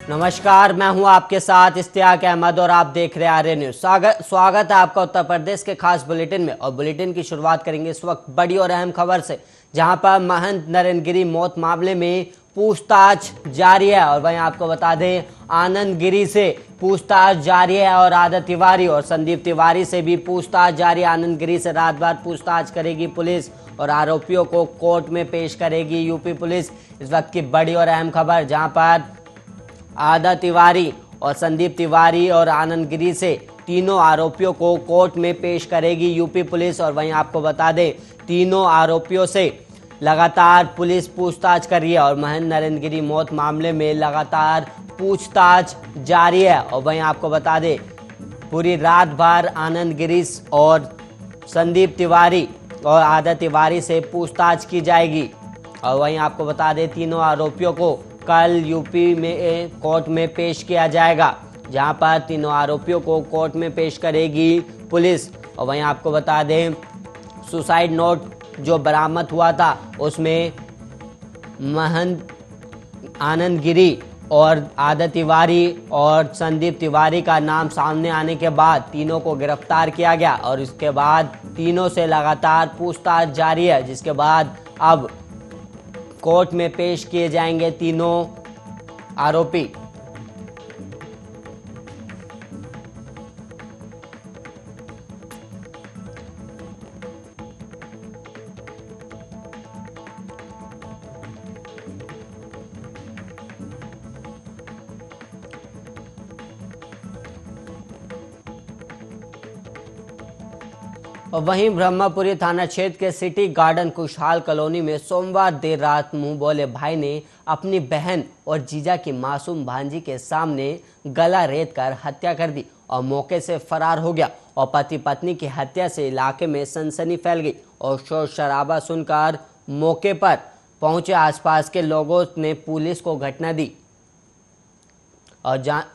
नमस्कार, मैं हूं आपके साथ इश्तियाक अहमद और आप देख रहे हैं आर्य न्यूज। स्वागत है आपका उत्तर प्रदेश के खास बुलेटिन में। और बुलेटिन की शुरुआत करेंगे इस वक्त बड़ी और अहम खबर से, जहां पर महंत नरेंद्र गिरी मौत मामले में पूछताछ जारी है। और वहीं आपको बता दें, आनंद गिरी से पूछताछ जारी है और आदत तिवारी और संदीप तिवारी से भी पूछताछ जारी है। आनंद गिरी से रात भर पूछताछ करेगी पुलिस और आरोपियों को कोर्ट में पेश करेगी यूपी पुलिस। इस वक्त की बड़ी और अहम खबर, जहां पर आदत तिवारी और संदीप तिवारी और आनंद गिरी से तीनों आरोपियों को कोर्ट में पेश करेगी यूपी पुलिस। और वहीं आपको बता दें, तीनों आरोपियों से लगातार पुलिस पूछताछ कर रही है और महंत नरेंद्र गिरी मौत मामले में लगातार पूछताछ जारी है। और वहीं आपको बता दें, पूरी रात भर आनंद गिरी और संदीप तिवारी और आदत तिवारी से पूछताछ की जाएगी। और वहीं आपको बता दें, तीनों आरोपियों को कल यूपी में कोर्ट में पेश किया जाएगा, जहां पर तीनों आरोपियों को कोर्ट में पेश करेगी पुलिस। और वहीं आपको बता दें, सुसाइड नोट जो बरामद हुआ था उसमें महंत आनंद गिरी और आदत तिवारी और संदीप तिवारी का नाम सामने आने के बाद तीनों को गिरफ्तार किया गया और इसके बाद तीनों से लगातार पूछताछ जारी है, जिसके बाद अब कोर्ट में पेश किए जाएंगे तीनों आरोपी। और वहीं ब्रह्मपुरी थाना क्षेत्र के सिटी गार्डन खुशहाल कॉलोनी में सोमवार देर रात मुंह बोले भाई ने अपनी बहन और जीजा की मासूम भांजी के सामने गला रेत कर हत्या कर दी और मौके से फरार हो गया। और पति पत्नी की हत्या से इलाके में सनसनी फैल गई और शोर शराबा सुनकर मौके पर पहुंचे आसपास के लोगों ने पुलिस को घटना दी और जानकारी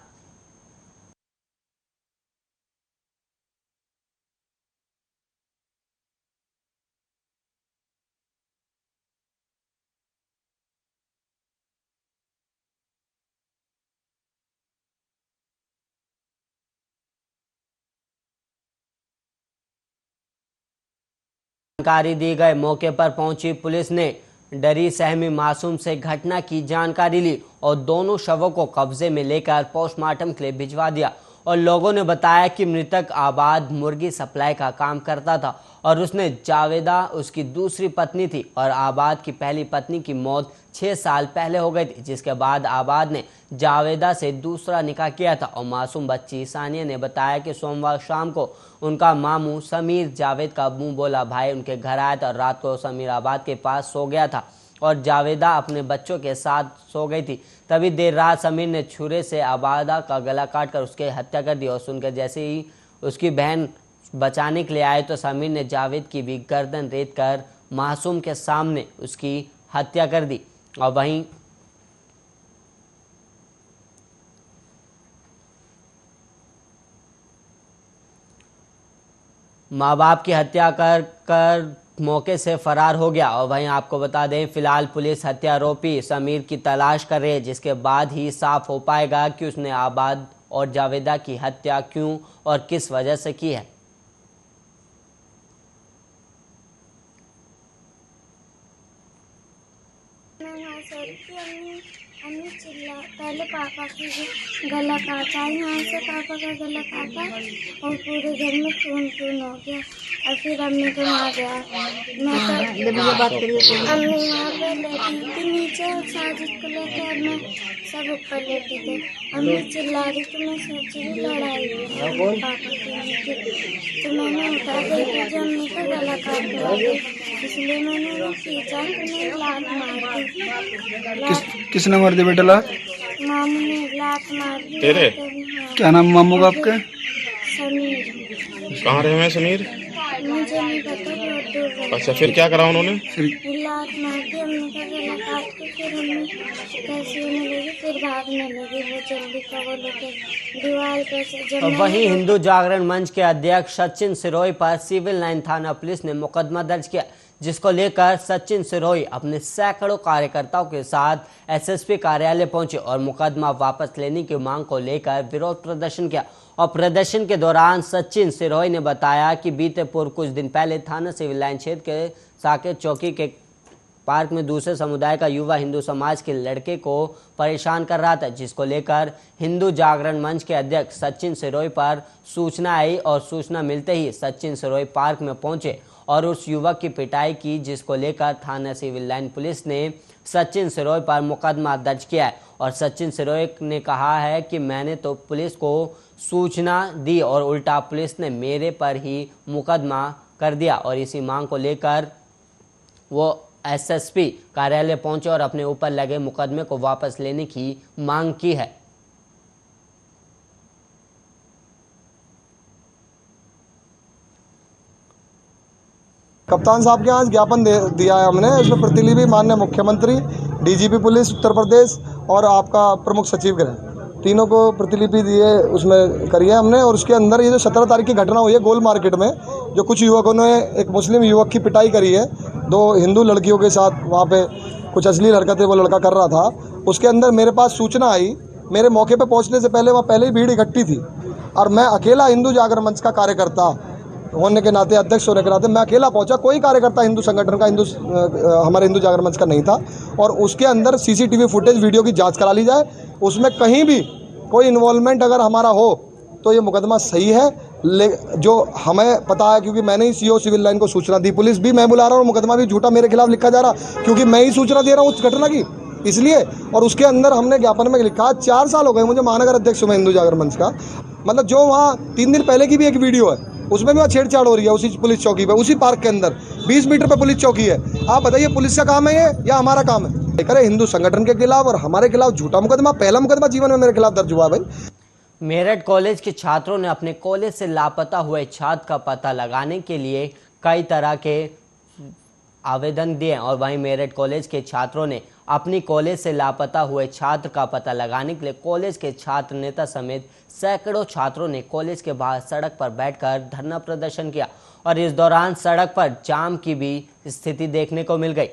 दी गई। मौके पर पहुंची पुलिस ने डरी सहमी मासूम से घटना की जानकारी ली और दोनों शवों को कब्जे में लेकर पोस्टमार्टम के लिए भिजवा दिया। और लोगों ने बताया कि मृतक आबाद मुर्गी सप्लाई का काम करता था और उसने जावेदा उसकी दूसरी पत्नी थी और आबाद की पहली पत्नी की मौत 6 साल पहले हो गई थी, जिसके बाद आबाद ने जावेदा से दूसरा निकाह किया था। और मासूम बच्ची सानिया ने बताया कि सोमवार शाम को उनका मामू समीर जावेद का मुंह बोला भाई उनके घर आया था और रात को समीर आबाद के पास सो गया था और जावेदा अपने बच्चों के साथ सो गई थी। तभी देर रात समीर ने छुरे से आबादा का गला काटकर उसकी हत्या कर दी। और सुनकर जैसे ही उसकी बहन बचाने के लिए आए तो समीर ने जावेद की भी गर्दन रेत कर मासूम के सामने उसकी हत्या कर दी। और वहीं माँ बाप की हत्या कर मौके से फरार हो गया। और वहीं आपको बता दें, फिलहाल पुलिस हत्या आरोपी समीर की तलाश कर रही है, जिसके बाद ही साफ हो पाएगा कि उसने आबाद और जावेदा की हत्या क्यों और किस वजह से की है। अम्मी चिल्ला पहले पापा की गला काटा, यहाँ से पापा का गला काटा और पूरे घर में खून खून हो गया और फिर अम्मी को मार गया। मैं तो अम्मी यहाँ पे लेटी थी नीचे और साजिद को लेकर मैं सब ऊपर लेटी थी। अम्मी चिल्ला रही तो मैं सोची लड़ाई पापा की, तो मैंने उठा देखा कि अम्मी का गला काट दिया, इसलिए मैंने खींचा तो मैंने लात मार दी। किसने मार दी बेटा लात? मामू ने लात मार दी। तेरे? क्या नाम मामू का आपके? समीर। कहाँ रहे हैं समीर? मुझे नहीं पता, दूर रहे। अच्छा, फिर क्या करा उन्होंने? लात मार दी, हमने कहा गला काट के, फिर हमने कैसे होने लगी, फिर भागने लगी वो जल्दी का, वो लोग के दीवार पे से जब मैंने वहीं हिंदू जागरण मंच के अध्यक्ष सचिन सिरोही पर सिविल लाइन थाना पुलिस ने मुकदमा दर्ज किया, जिसको लेकर सचिन सिरोही अपने सैकड़ों कार्यकर्ताओं के साथ एसएसपी कार्यालय पहुंचे और मुकदमा वापस लेने की मांग को लेकर विरोध प्रदर्शन किया। और प्रदर्शन के दौरान सचिन सिरोही ने बताया कि बीते पूर्व कुछ दिन पहले थाना सिविल लाइन क्षेत्र के साकेत चौकी के पार्क में दूसरे समुदाय का युवा हिंदू समाज के लड़के को परेशान कर रहा था, जिसको लेकर हिंदू जागरण मंच के अध्यक्ष सचिन सिरोही पर सूचना आई और सूचना मिलते ही सचिन सिरोही पार्क में पहुंचे और उस युवक की पिटाई की, जिसको लेकर थाना सिविल लाइन पुलिस ने सचिन सिरोही पर मुकदमा दर्ज किया है। और सचिन सिरोही ने कहा है कि मैंने तो पुलिस को सूचना दी और उल्टा पुलिस ने मेरे पर ही मुकदमा कर दिया, और इसी मांग को लेकर वो एसएसपी कार्यालय पहुंचे और अपने ऊपर लगे मुकदमे को वापस लेने की मांग की है। कप्तान साहब के यहाँ ज्ञापन दिया है हमने। इसमें प्रतिलिपि माननीय मुख्यमंत्री, डीजीपी पुलिस उत्तर प्रदेश और आपका प्रमुख सचिव गृह, तीनों को प्रतिलिपि दिए उसमें करी है हमने। और उसके अंदर ये जो 17 तारीख की घटना हुई है गोल मार्केट में, जो कुछ युवकों ने एक मुस्लिम युवक की पिटाई करी है 2 हिंदू लड़कियों के साथ, वहाँ पे कुछ अश्लील हरकतें वो लड़का कर रहा था, उसके अंदर मेरे पास सूचना आई। मेरे मौके पे पहुँचने से पहले वहाँ पहले ही भीड़ इकट्ठी थी और मैं अकेला हिंदू जागरण मंच का कार्यकर्ता होने के नाते, अध्यक्ष होने के नाते मैं अकेला पहुंचा। कोई कार्यकर्ता हिंदू संगठन का, हमारे हिंदू जागरण मंच का नहीं था। और उसके अंदर सीसीटीवी फुटेज वीडियो की जांच करा ली जाए, उसमें कहीं भी कोई इन्वॉल्वमेंट अगर हमारा हो तो ये मुकदमा सही है। जो हमें पता है, क्योंकि मैंने ही सीओ सिविल लाइन को सूचना दी, पुलिस भी मैं बुला रहा हूँ, मुकदमा भी झूठा मेरे खिलाफ लिखा जा रहा, क्योंकि मैं ही सूचना दे रहा हूँ उस घटना की, इसलिए। और उसके अंदर हमने ज्ञापन में लिखा, 4 साल हो गए मुझे महानगर अध्यक्ष हूँ मैं हिंदू जागरण मंच का। मतलब जो वहाँ 3 दिन पहले की भी एक वीडियो है, उसमें भी वहाँ छेड़छाड़ हो रही है उसी पुलिस चौकी पे, उसी पार्क के अंदर 20 मीटर पे पुलिस चौकी है। आप बताइए पुलिस का काम है ये या हमारा काम है? करे हिंदू संगठन के खिलाफ और हमारे खिलाफ झूठा मुकदमा, पहला मुकदमा जीवन में मेरे खिलाफ दर्ज हुआ भाई। मेरठ कॉलेज के छात्रों ने अपने कॉलेज से लापता हुए छात्र का पता लगाने के लिए कई तरह के आवेदन दिए और वहीं मेरठ कॉलेज के छात्रों ने अपनी कॉलेज से लापता हुए छात्र का पता लगाने के लिए कॉलेज के छात्र नेता समेत सैकड़ों छात्रों ने कॉलेज के बाहर सड़क पर बैठकर धरना प्रदर्शन किया और इस दौरान सड़क पर जाम की भी स्थिति देखने को मिल गई।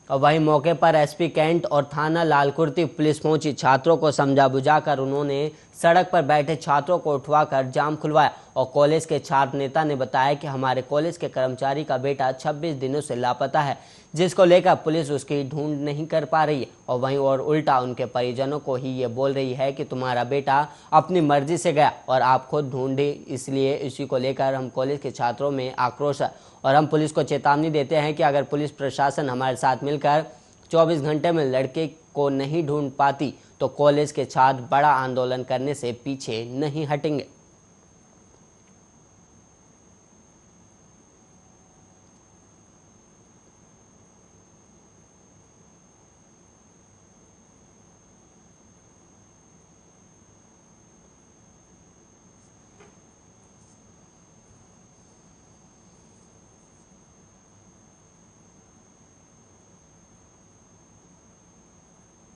और वहीं मौके पर एसपी कैंट और थाना लालकुर्ती पुलिस पहुंची। छात्रों को समझा बुझाकर उन्होंने सड़क पर बैठे छात्रों को उठवाकर जाम खुलवाया और कॉलेज के छात्र नेता ने बताया कि हमारे कॉलेज के कर्मचारी का बेटा 26 दिनों से लापता है, जिसको लेकर पुलिस उसकी ढूंढ नहीं कर पा रही है। और वहीं और उल्टा उनके परिजनों को ही ये बोल रही है कि तुम्हारा बेटा अपनी मर्जी से गया और आप खुद ढूंढे, इसलिए इसी को लेकर हम कॉलेज के छात्रों में आक्रोश है और हम पुलिस को चेतावनी देते हैं कि अगर पुलिस प्रशासन हमारे साथ मिलकर 24 घंटे में लड़के को नहीं ढूंढ पाती तो कॉलेज के छात्र बड़ा आंदोलन करने से पीछे नहीं हटेंगे।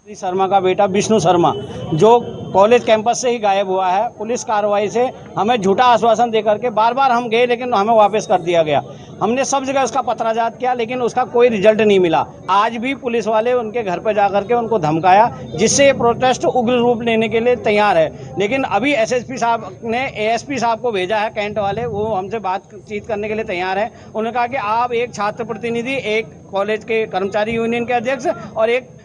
शर्मा का बेटा विष्णु शर्मा जो कॉलेज कैंपस से ही गायब हुआ है। पुलिस कार्रवाई से हमें झूठा आश्वासन देकर के बार बार हम गए, लेकिन हमें वापस कर दिया गया। हमने सब जगह उसका पत्राजात किया, लेकिन उसका कोई रिजल्ट नहीं मिला। आज भी पुलिस वाले उनके घर पर जाकर के उनको धमकाया, जिससे ये प्रोटेस्ट उग्र रूप लेने के लिए तैयार है। लेकिन अभी एसएसपी साहब ने एएसपी साहब को भेजा है, कैंट वाले, वो हमसे बातचीत करने के लिए तैयार है। उन्होंने कहा कि आप एक छात्र प्रतिनिधि, एक कॉलेज के कर्मचारी यूनियन के अध्यक्ष और एक।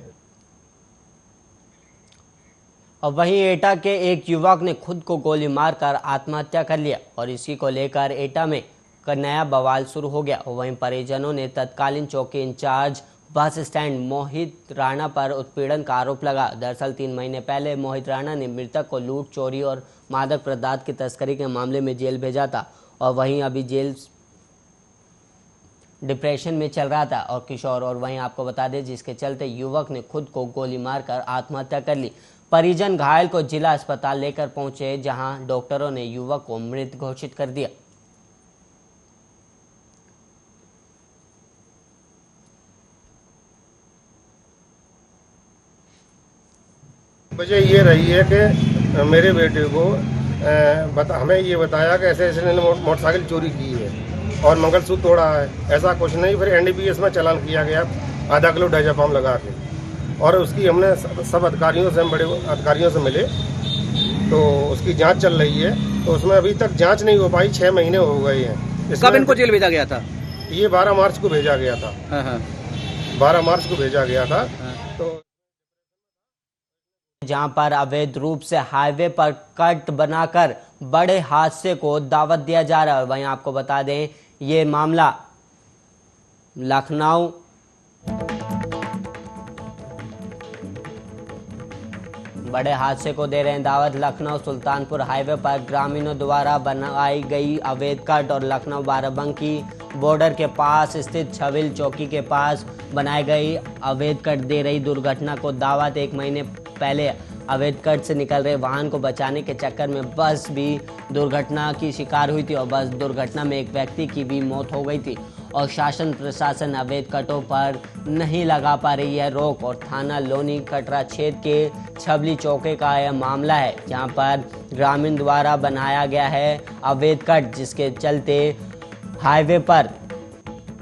और वहीं एटा के एक युवक ने खुद को गोली मारकर आत्महत्या कर लिया और इसी को लेकर एटा में नया बवाल शुरू हो गया। वहीं परिजनों ने तत्कालीन चौकी इंचार्ज बस स्टैंड मोहित राणा पर उत्पीड़न का आरोप लगा। दरअसल 3 महीने पहले मोहित राणा ने मृतक को लूट, चोरी और मादक पदार्थ की तस्करी के मामले में जेल भेजा था और वहीं अभी जेल डिप्रेशन में चल रहा था और किशोर। और वहीं आपको बता दें जिसके चलते युवक ने खुद को गोली मारकर आत्महत्या कर ली। परिजन घायल को जिला अस्पताल लेकर पहुंचे, जहां डॉक्टरों ने युवक को मृत घोषित कर दिया। वजह ये रही है कि मेरे बेटे को हमें ये बताया कि ऐसे ऐसे इन्होंने मोटरसाइकिल चोरी की है और मंगलसूत्र तोड़ा है। ऐसा कुछ नहीं। फिर एनडीपीएस में चालान किया गया आधा किलो डायज़ापाम लगा के, और उसकी हमने सब अधिकारियों से, हम बड़े अधिकारियों से मिले तो उसकी जांच चल रही है। तो उसमें अभी तक जांच नहीं हो पाई, 6 महीने हो गए हैं। कब इनको जेल भेजा गया था? ये 12 मार्च को भेजा गया था। हाँ। 12 मार्च को भेजा गया था। तो जहां पर अवैध रूप से हाईवे पर कट बनाकर बड़े हादसे को दावत दिया जा रहा है। वहीं आपको बता दें ये मामला लखनऊ बड़े हादसे को दे रहे हैं दावत। लखनऊ सुल्तानपुर हाईवे पर ग्रामीणों द्वारा बनाई गई अवैध कट और लखनऊ बाराबंकी बॉर्डर के पास स्थित छबिल चौकी के पास बनाई गई अवैध कट दे रही दुर्घटना को दावत। 1 महीने पहले अवैध कट से निकल रहे वाहन को बचाने के चक्कर में बस भी दुर्घटना की शिकार हुई थी और बस दुर्घटना में एक व्यक्ति की भी मौत हो गई थी। और शासन प्रशासन अवैध कटों पर नहीं लगा पा रही है रोक। और थाना लोनी कटरा क्षेत्र के छबली चौके का यह मामला है जहां पर ग्रामीण द्वारा बनाया गया है अवैध कट, जिसके चलते हाईवे पर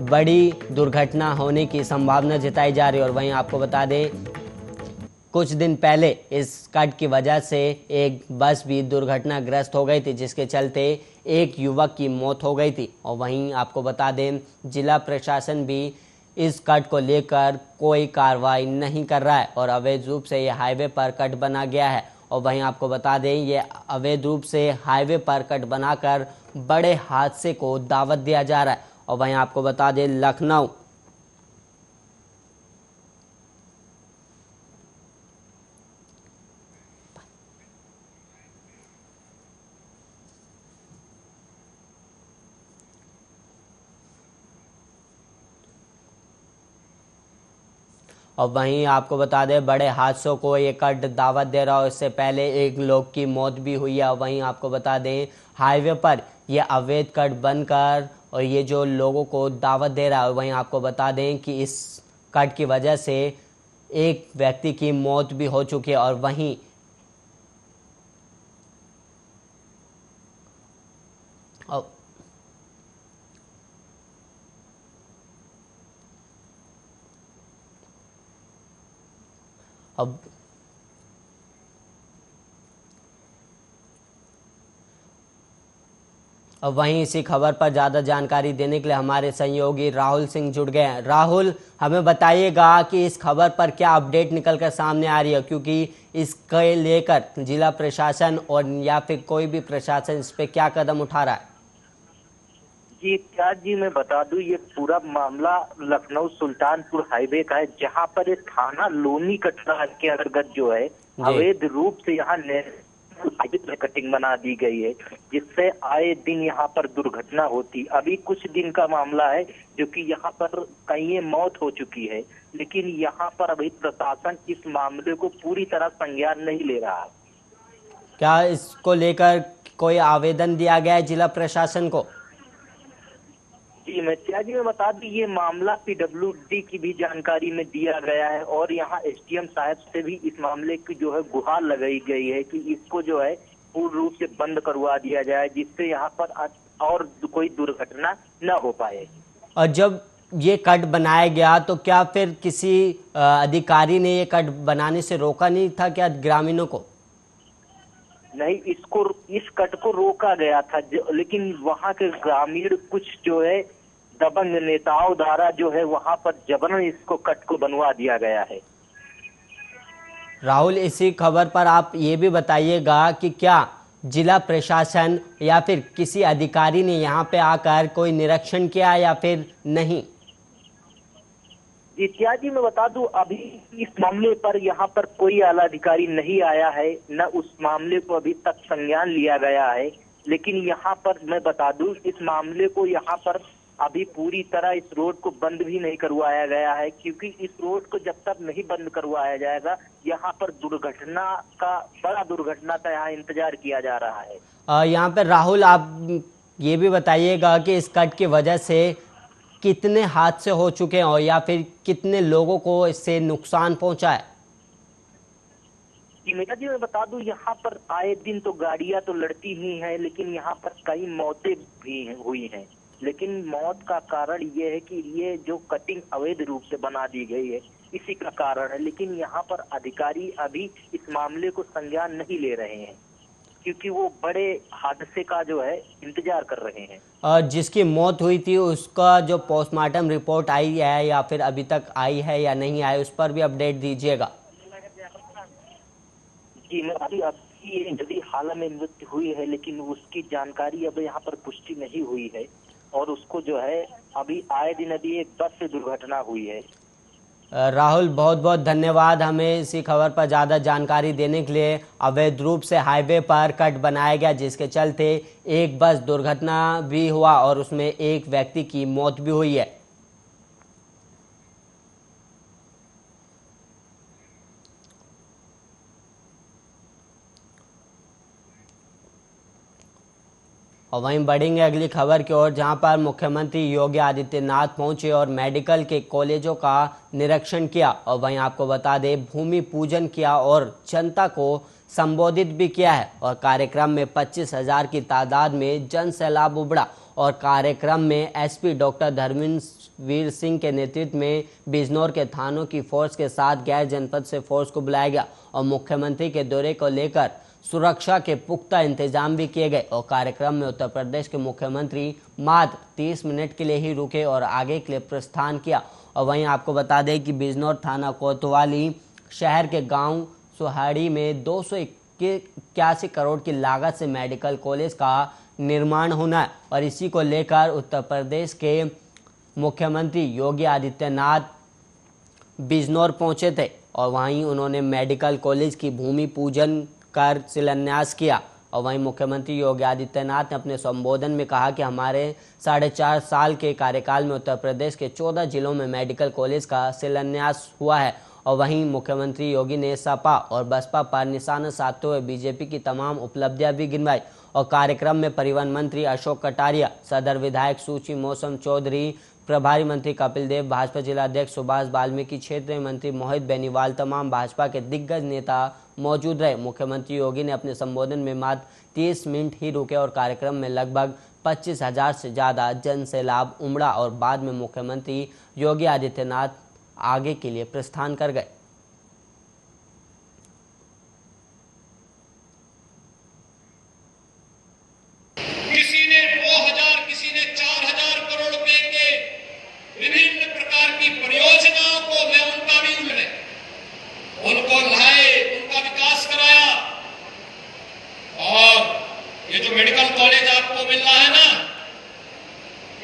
बड़ी दुर्घटना होने की संभावना जताई जा रही है। और वहीं आपको बता दें कुछ दिन पहले इस कट की वजह से एक बस भी दुर्घटनाग्रस्त हो गई थी, जिसके चलते एक युवक की मौत हो गई थी। और वहीं आपको बता दें जिला प्रशासन भी इस कट को लेकर कोई कार्रवाई नहीं कर रहा है और अवैध रूप से यह हाईवे पर कट बना गया है। और वहीं आपको बता दें ये अवैध रूप से हाईवे पर कट बनाकर बड़े हादसे को दावत दिया जा रहा है। और वहीं आपको बता दें लखनऊ और वहीं आपको बता दें बड़े हादसों को ये कट दावत दे रहा है। इससे पहले एक लोग की मौत भी हुई है। वहीं आपको बता दें हाईवे पर ये अवैध कट बनकर और ये जो लोगों को दावत दे रहा है, वहीं आपको बता दें कि इस कट की वजह से एक व्यक्ति की मौत भी हो चुकी है। और वहीं अब वहीं इसी खबर पर ज़्यादा जानकारी देने के लिए हमारे सहयोगी राहुल सिंह जुड़ गए हैं। राहुल, हमें बताइएगा कि इस खबर पर क्या अपडेट निकलकर सामने आ रही है, क्योंकि इसके लेकर जिला प्रशासन और या फिर कोई भी प्रशासन इस पर क्या कदम उठा रहा है? जी क्या जी, मैं बता दूं ये पूरा मामला लखनऊ सुल्तानपुर हाईवे का है, जहां पर एक थाना लोनी कटरा के अंतर्गत जो है अवैध रूप से यहाँ कटिंग बना दी गई है, जिससे आए दिन यहाँ पर दुर्घटना होती। अभी कुछ दिन का मामला है जो कि यहाँ पर कई मौत हो चुकी है, लेकिन यहाँ पर अभी प्रशासन इस मामले को पूरी तरह संज्ञान नहीं ले रहा है। क्या इसको लेकर कोई आवेदन दिया गया है जिला प्रशासन को? जी मैं बता दूं ये मामला पीडब्ल्यूडी की भी जानकारी में दिया गया है और यहाँ एसडीएम साहब से भी इस मामले की जो है गुहार लगाई गई है कि इसको जो है पूर्ण रूप से बंद करवा दिया जाए, जिससे यहाँ पर और कोई दुर्घटना न हो पाए। और जब ये कट बनाया गया तो क्या फिर किसी अधिकारी ने ये कट बनाने से रोका नहीं था क्या ग्रामीणों को? नहीं, इस कट को रोका गया था, लेकिन वहाँ के ग्रामीण कुछ जो है दबंग नेताओं द्वारा जो है वहाँ पर जबरन इसको कट को बनवा दिया गया है। राहुल, इसी खबर पर आप ये भी बताइएगा कि क्या जिला प्रशासन या फिर किसी अधिकारी ने यहाँ पे आकर कोई निरीक्षण किया या फिर नहीं? इत्यादि मैं बता दूं अभी इस मामले पर यहाँ पर कोई आला अधिकारी नहीं आया है, न उस मामले को अभी तक संज्ञान लिया गया है। लेकिन यहाँ पर मैं बता दूं इस मामले को यहाँ पर अभी पूरी तरह इस रोड को बंद भी नहीं करवाया गया है, क्योंकि इस रोड को जब तक नहीं बंद करवाया जाएगा यहाँ पर बड़ा दुर्घटना का यहाँ इंतजार किया जा रहा है। यहाँ पर राहुल आप ये भी बताइएगा कि इस कट की वजह से कितने हादसे हो चुके हैं और या फिर कितने लोगों को इससे नुकसान पहुंचा है? नेता जी मैं बता दूं, यहाँ पर आए दिन तो गाड़ियां तो लड़ती ही हैं, लेकिन यहाँ पर कई मौतें भी हुई हैं। लेकिन मौत का कारण ये है कि ये जो कटिंग अवैध रूप से बना दी गई है, इसी का कारण है। लेकिन यहाँ पर अधिकारी अभी इस मामले को संज्ञान नहीं ले रहे हैं, क्योंकि वो बड़े हादसे का जो है इंतजार कर रहे हैं। जिसकी मौत हुई थी उसका जो पोस्टमार्टम रिपोर्ट आई है या फिर अभी तक आई है या नहीं आई, उस पर भी अपडेट दीजिएगा। जी मैं अभी यदि हाल में मृत्यु हुई है, लेकिन उसकी जानकारी अब यहाँ पर पुष्टि नहीं हुई है। और उसको जो है अभी आए दिन अभी एक बस से दुर्घटना हुई है। राहुल बहुत बहुत धन्यवाद हमें इसी खबर पर ज़्यादा जानकारी देने के लिए। अवैध रूप से हाईवे पर कट बनाया गया, जिसके चलते एक बस दुर्घटना भी हुआ और उसमें एक व्यक्ति की मौत भी हुई है। और वहीं बढ़ेंगे अगली खबर की ओर, जहां पर मुख्यमंत्री योगी आदित्यनाथ पहुंचे और मेडिकल के कॉलेजों का निरीक्षण किया। और वहीं आपको बता दें भूमि पूजन किया और जनता को संबोधित भी किया है। और कार्यक्रम में 25,000 की तादाद में जन सैलाब उमड़ा। और कार्यक्रम में एसपी डॉक्टर धर्मवीर सिंह के नेतृत्व में बिजनौर के थानों की फोर्स के साथ गैर जनपद से फोर्स को बुलाया गया। और मुख्यमंत्री के दौरे को लेकर सुरक्षा के पुख्ता इंतजाम भी किए गए। और कार्यक्रम में उत्तर प्रदेश के मुख्यमंत्री मात्र 30 मिनट के लिए ही रुके और आगे के लिए प्रस्थान किया। और वहीं आपको बता दें कि बिजनौर थाना कोतवाली शहर के गांव सुहाड़ी में 281 करोड़ की लागत से मेडिकल कॉलेज का निर्माण होना है। और इसी को लेकर उत्तर प्रदेश के मुख्यमंत्री योगी आदित्यनाथ बिजनौर पहुंचे थे और वहीं उन्होंने मेडिकल कॉलेज की भूमि पूजन कर शिलान्यास किया। और वहीं मुख्यमंत्री योगी आदित्यनाथ ने अपने संबोधन में कहा कि हमारे 4.5 साल के कार्यकाल में उत्तर प्रदेश के 14 जिलों में मेडिकल कॉलेज का शिलान्यास हुआ है। और वहीं मुख्यमंत्री योगी ने सपा और बसपा पर निशाना साधते हुए बीजेपी की तमाम उपलब्धियां भी गिनवाई। और कार्यक्रम में परिवहन मंत्री अशोक कटारिया, सदर विधायक सूची मौसम चौधरी, प्रभारी मंत्री कपिल देव, भाजपा जिला अध्यक्ष सुभाष वाल्मीकि, क्षेत्रीय मंत्री मोहित बेनीवाल, तमाम भाजपा के दिग्गज नेता मौजूद रहे। मुख्यमंत्री योगी ने अपने संबोधन में मात्र 30 मिनट ही रुके और कार्यक्रम में लगभग 25,000 से ज़्यादा जन सैलाब उमड़ा। और बाद में मुख्यमंत्री योगी आदित्यनाथ आगे के लिए प्रस्थान कर गए। किसी ने 2,000, किसी ने 4,000 करोड़ रुपए के विभिन्न प्रकार की परियोजनाओं को मैं उनका भी उनको लाए, उनका विकास कराया। और ये जो मेडिकल कॉलेज आपको मिल रहा है ना,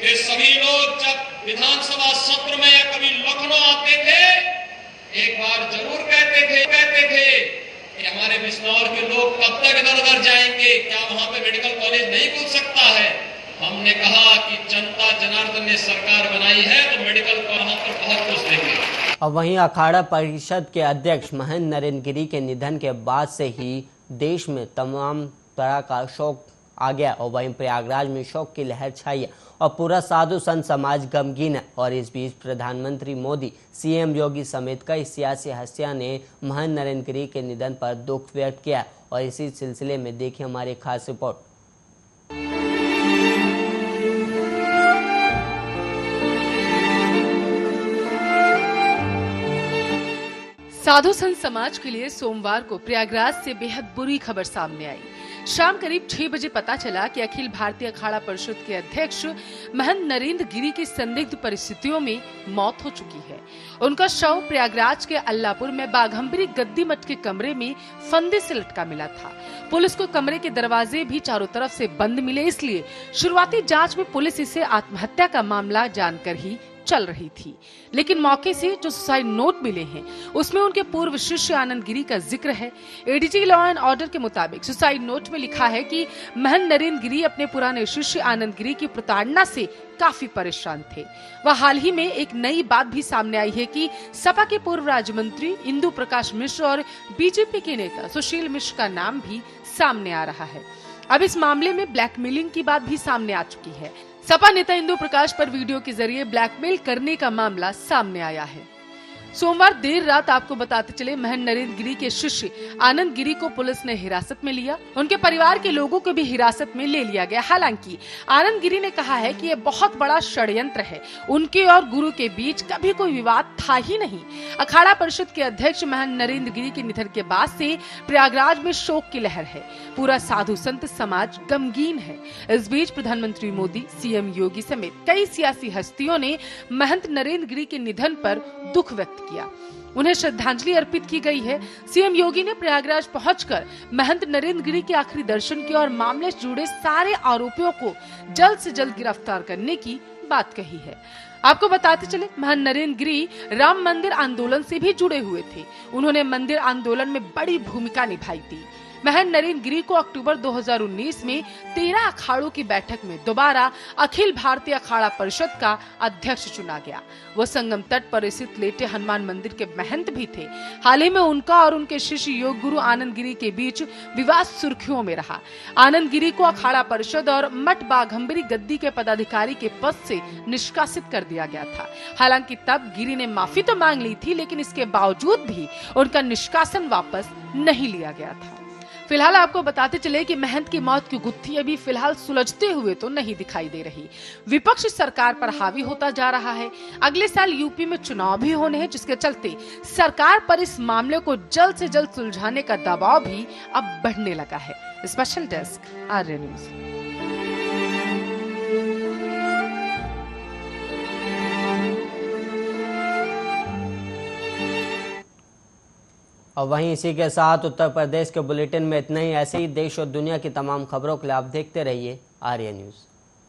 ये सभी लोग जब विधानसभा सत्र में या कभी लखनऊ आते थे, एक बार जरूर कहते थे कि हमारे बिजनौर के लोग कब तक इधर उधर जाएंगे, क्या वहां पे मेडिकल कॉलेज नहीं खुल सकता है। हमने कहा कि जनता जनार्दन ने सरकार बनाई है तो मेडिकल वहां पर बहुत कुछ देंगे। और वहीं अखाड़ा परिषद के अध्यक्ष महेंद्र नरेंद्र गिरी के निधन के बाद से ही देश में तमाम तरह का शोक आ गया। और वहीं प्रयागराज में शोक की लहर छाई है और पूरा साधु संत समाज गमगीन है। और इस बीच प्रधानमंत्री मोदी, सीएम योगी समेत कई सियासी हस्तियां ने महेंद्र नरेंद्र गिरी के निधन पर दुख व्यक्त किया। और इसी सिलसिले में देखिए हमारी खास रिपोर्ट। साधु संत समाज के लिए सोमवार को प्रयागराज से बेहद बुरी खबर सामने आई। शाम करीब 6 बजे पता चला कि अखिल भारतीय अखाड़ा परिषद के अध्यक्ष महेंद्र नरेंद्र गिरी की संदिग्ध परिस्थितियों में मौत हो चुकी है। उनका शव प्रयागराज के अल्लापुर में बाघम्बरी गद्दी मठ के कमरे में फंदे से लटका मिला था। पुलिस को कमरे के दरवाजे भी चारों तरफ से बंद मिले, इसलिए शुरुआती जांच में पुलिस इसे आत्महत्या का मामला जानकर ही चल रही थी। लेकिन मौके से जो सुसाइड नोट मिले हैं उसमें उनके पूर्व शिष्य आनंद गिरी का जिक्र है। एडीजी लॉ एंड ऑर्डर के मुताबिक सुसाइड नोट में लिखा है कि महेंद्र नरेंद्र गिरी अपने पुराने शिष्य आनंद गिरी की प्रताड़ना से काफी परेशान थे। वह हाल ही में एक नई बात भी सामने आई है कि सपा के पूर्व राज्य मंत्री इंदु प्रकाश मिश्र और बीजेपी के नेता सुशील मिश्र का नाम भी सामने आ रहा है। अब इस मामले में ब्लैकमेलिंग की बात भी सामने आ चुकी है। सपा नेता इंदु प्रकाश पर वीडियो के जरिए ब्लैकमेल करने का मामला सामने आया है। सोमवार देर रात आपको बताते चले महंत नरेंद्र गिरी के शिष्य आनंद गिरी को पुलिस ने हिरासत में लिया। उनके परिवार के लोगों को भी हिरासत में ले लिया गया। हालांकि आनंद गिरी ने कहा है कि ये बहुत बड़ा षड्यंत्र है, उनके और गुरु के बीच कभी कोई विवाद था ही नहीं। अखाड़ा परिषद के अध्यक्ष महंत नरेंद्र गिरी के निधन के बाद से प्रयागराज में शोक की लहर है। पूरा साधु संत समाज गमगीन है। इस बीच प्रधानमंत्री मोदी, सीएम योगी समेत कई सियासी हस्तियों ने महंत नरेंद्र गिरी के निधन पर दुख व्यक्त किया। उन्हें श्रद्धांजलि अर्पित की गई है। सीएम योगी ने प्रयागराज पहुंचकर महंत नरेंद्र गिरी के आखिरी दर्शन किए और मामले से जुड़े सारे आरोपियों को जल्द से जल्द गिरफ्तार करने की बात कही है। आपको बताते चले महंत नरेंद्र गिरी राम मंदिर आंदोलन से भी जुड़े हुए थे। उन्होंने मंदिर आंदोलन में बड़ी भूमिका निभाई थी। महंत नरेंद्र गिरी को अक्टूबर 2019 में 13 अखाड़ों की बैठक में दोबारा अखिल भारतीय अखाड़ा परिषद का अध्यक्ष चुना गया। वो संगम तट पर स्थित लेटे हनुमान मंदिर के महंत भी थे। हाल ही में उनका और उनके शिष्य योग गुरु आनंद गिरी के बीच विवाद सुर्खियों में रहा। आनंद गिरी को अखाड़ा परिषद और मठ बाघम्बरी गद्दी के पदाधिकारी के पद से निष्कासित कर दिया गया था। हालांकि तब गिरी ने माफी तो मांग ली थी, लेकिन इसके बावजूद भी उनका निष्कासन वापस नहीं लिया गया था। फिलहाल आपको बताते चले कि महंत की मौत की गुत्थी अभी फिलहाल सुलझते हुए तो नहीं दिखाई दे रही। विपक्ष सरकार पर हावी होता जा रहा है। अगले साल यूपी में चुनाव भी होने हैं, जिसके चलते सरकार पर इस मामले को जल्द से जल्द सुलझाने का दबाव भी अब बढ़ने लगा है। स्पेशल डेस्क आर्य न्यूज। और वहीं इसी के साथ उत्तर प्रदेश के बुलेटिन में इतना ही। ऐसे ही देश और दुनिया की तमाम खबरों के लिए आप देखते रहिए आर्य न्यूज़।